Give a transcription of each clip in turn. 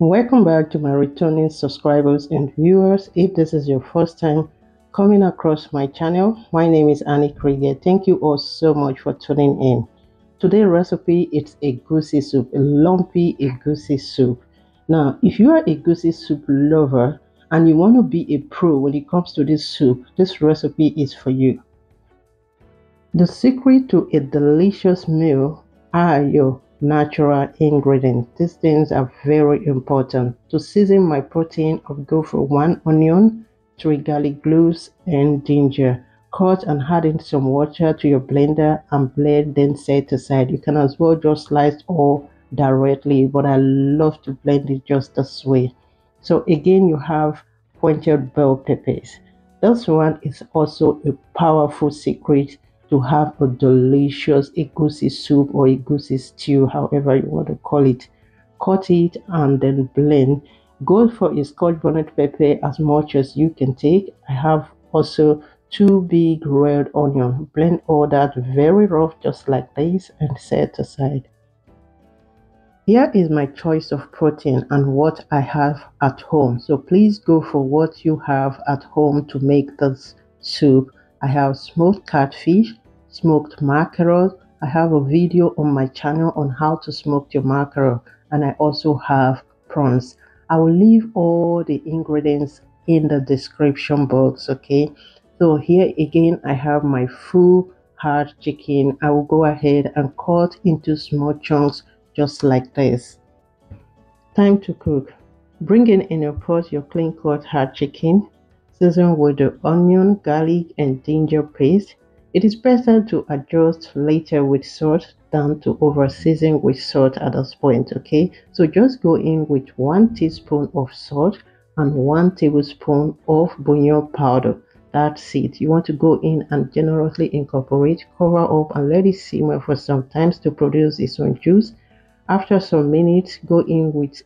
Welcome back to my returning subscribers and viewers. If this is your first time coming across my channel, my name is Annie Krieger. Thank you all so much for tuning in. Today's recipe is egusi soup, a lumpy egusi soup. Now, if you are a egusi soup lover and you want to be a pro when it comes to this soup, this recipe is for you. The secret to a delicious meal are your natural ingredients. These things are very important. To season my protein, I'll go for 1 onion, 3 garlic cloves, and ginger. Cut and add in some water to your blender and blend, then set aside. You can as well just slice all directly, but I love to blend it just this way. So again, you have pointed bell peppers. This one is also a powerful secret to have a delicious egusi soup or egusi stew, however you want to call it. Cut it and then blend. Go for a Scotch bonnet pepper as much as you can take. I have also 2 big red onion. Blend all that very rough just like this and set aside. Here is my choice of protein and what I have at home. So please go for what you have at home to make this soup. I have smoked catfish, smoked mackerel. I have a video on my channel on how to smoke your mackerel, and I also have prawns. I will leave all the ingredients in the description box, okay? So here again, I have my full hard chicken. I will go ahead and cut into small chunks just like this. Time to cook. Bring in your pot your clean cut hard chicken. Season with the onion, garlic, and ginger paste. It is better to adjust later with salt than to over season with salt at this point, okay? So just go in with 1 teaspoon of salt and 1 tablespoon of bouillon powder. That's it. You want to go in and generously incorporate, cover up, and let it simmer for some time to produce its own juice. After some minutes, go in with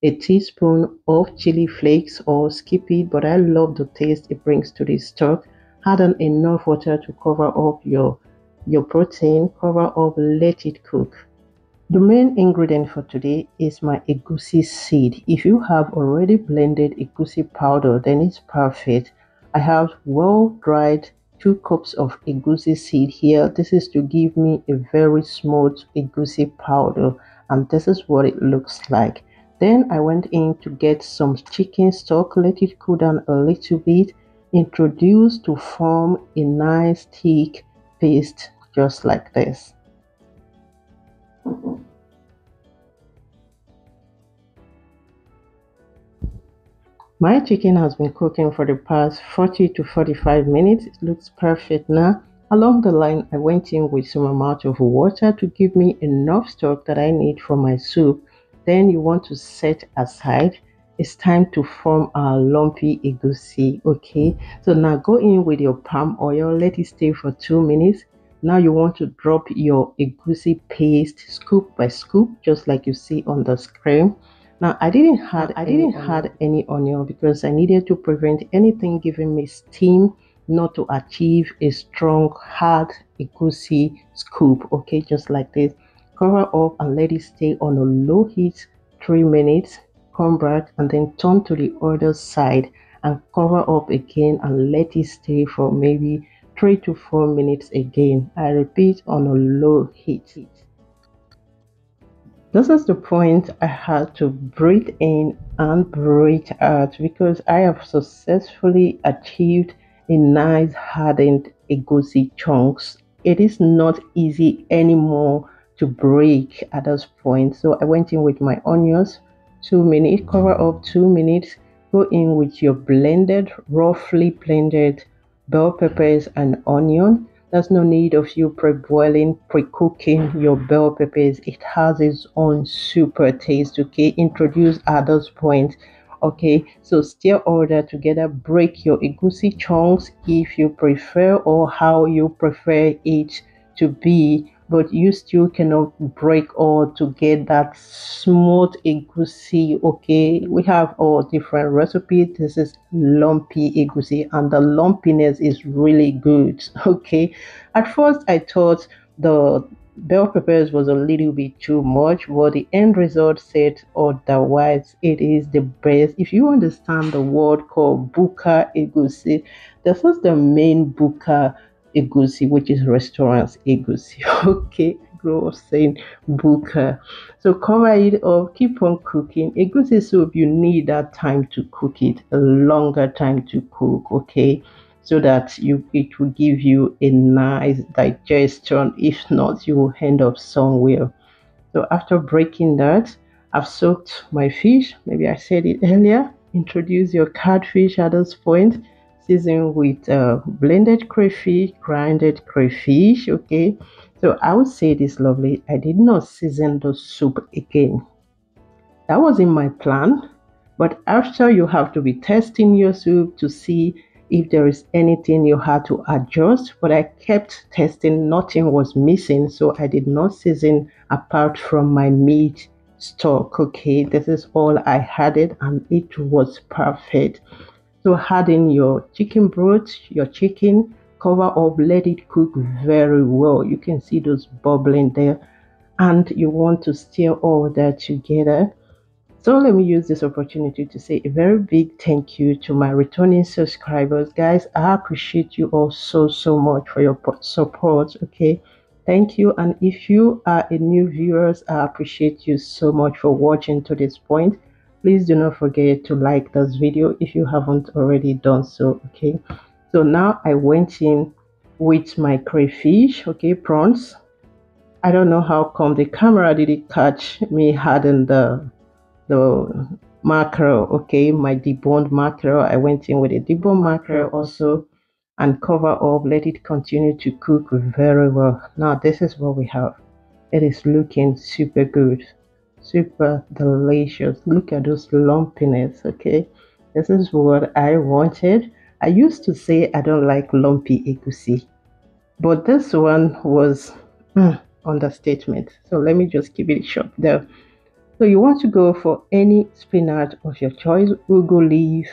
a teaspoon of chili flakes, or skip it, but I love the taste it brings to this stock. Add in enough water to cover up your protein, cover up, let it cook. The main ingredient for today is my egusi seed. If you have already blended egusi powder, then it's perfect. I have well dried 2 cups of egusi seed here. This is to give me a very smooth egusi powder, and this is what it looks like. Then I went in to get some chicken stock, let it cool down a little bit, introduce to form a nice thick paste just like this. My chicken has been cooking for the past 40 to 45 minutes. It looks perfect now. Along the line, I went in with some amount of water to give me enough stock that I need for my soup. Then you want to set aside. It's time to form our lumpy egusi, okay? So now go in with your palm oil, let it stay for 2 minutes. Now you want to drop your egusi paste scoop by scoop, just like you see on the screen. Now I didn't add any onion because I needed to prevent anything giving me steam, not to achieve a strong hard egusi scoop, okay? Just like this. Cover up and let it stay on a low heat 3 minutes. Come back and then turn to the other side and cover up again and let it stay for maybe 3 to 4 minutes again. I repeat, on a low heat. This is the point I had to breathe in and breathe out, because I have successfully achieved a nice hardened egusi chunks. It is not easy anymore to break at this point. So I went in with my onions, 2 minutes, cover up 2 minutes, go in with your roughly blended bell peppers and onion. There's no need of you pre-boiling, pre-cooking your bell peppers. It has its own super taste, okay? Introduce at this point, okay? So stir all that together. Break your egusi chunks if you prefer, or how you prefer it to be, but you still cannot break all to get that smooth egusi, okay? We have all different recipes. This is lumpy egusi, and the lumpiness is really good, okay? At first I thought the bell peppers was a little bit too much, but the end result said otherwise. It is the best. If you understand the word called buka egusi, this is the main buka egusi, which is restaurants egusi. Okay, grow up saying buka. So cover it up, keep on cooking. Egusi soup, you need that time to cook it, a longer time to cook, okay? So that it will give you a nice digestion. If not, you will end up somewhere. So after breaking that, I've soaked my fish. Maybe I said it earlier. Introduce your catfish at this point. Season with blended crayfish, grinded crayfish. Okay. So I would say this lovely. I did not season the soup again. That was in my plan. But after, you have to be testing your soup to see if there is anything you had to adjust. But I kept testing, nothing was missing. So I did not season apart from my meat stock. Okay, this is all I added and it was perfect. So add in your chicken broth, your chicken, cover up, let it cook very well. You can see those bubbling there. And you want to stir all that together. So let me use this opportunity to say a very big thank you to my returning subscribers. Guys, I appreciate you all so much for your support. Okay, thank you. And if you are a new viewers, I appreciate you so much for watching to this point. Please do not forget to like this video if you haven't already done so. Okay, so now I went in with my crayfish, okay, prawns. I don't know how come the camera didn't catch me adding the mackerel. Okay, my deboned mackerel. I went in with a deboned mackerel also, and cover up, let it continue to cook very well. Now this is what we have. It is looking super good, super delicious. Look at those lumpiness. Okay, this is what I wanted. I used to say I don't like lumpy egusi, but this one was understatement. So let me just keep it short there. So you want to go for any spinach of your choice, ugu leaf,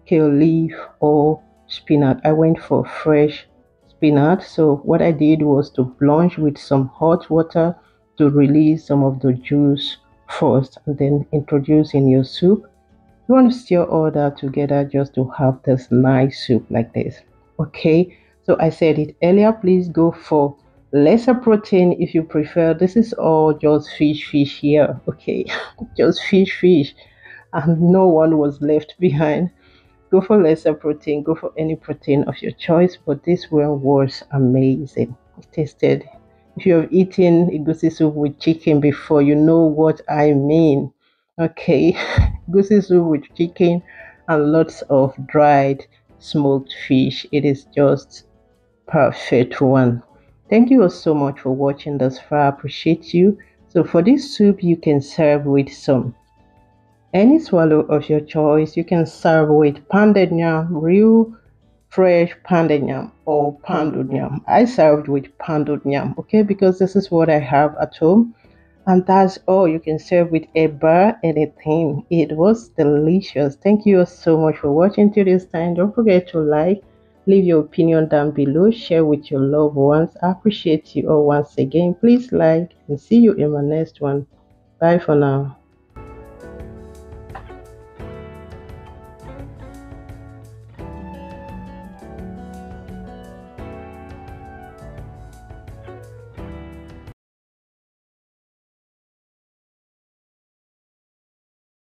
kale leaf, or spinach. I went for fresh spinach. So what I did was to blanch with some hot water to release some of the juice first, and then introduce in your soup. You want to stir all that together just to have this nice soup like this. Okay, so I said it earlier, please go for lesser protein if you prefer. This is all just fish here. Okay, just fish, and no one was left behind. Go for lesser protein, go for any protein of your choice, but this one was amazing. It tasted, if you have eaten egusi soup with chicken before, you know what I mean. Okay, egusi soup with chicken and lots of dried smoked fish. It is just perfect one. Thank you all so much for watching this far. I appreciate you. So for this soup, you can serve with some any swallow of your choice. You can serve with pounded yam, real fresh pounded yam, or pounded yam. I served with pounded yam, okay, because this is what I have at home. And that's all. You can serve with a bar, anything. It was delicious. Thank you all so much for watching till this time. Don't forget to like, leave your opinion down below, share with your loved ones. I appreciate you all once again. Please like, and see you in my next one. Bye for now.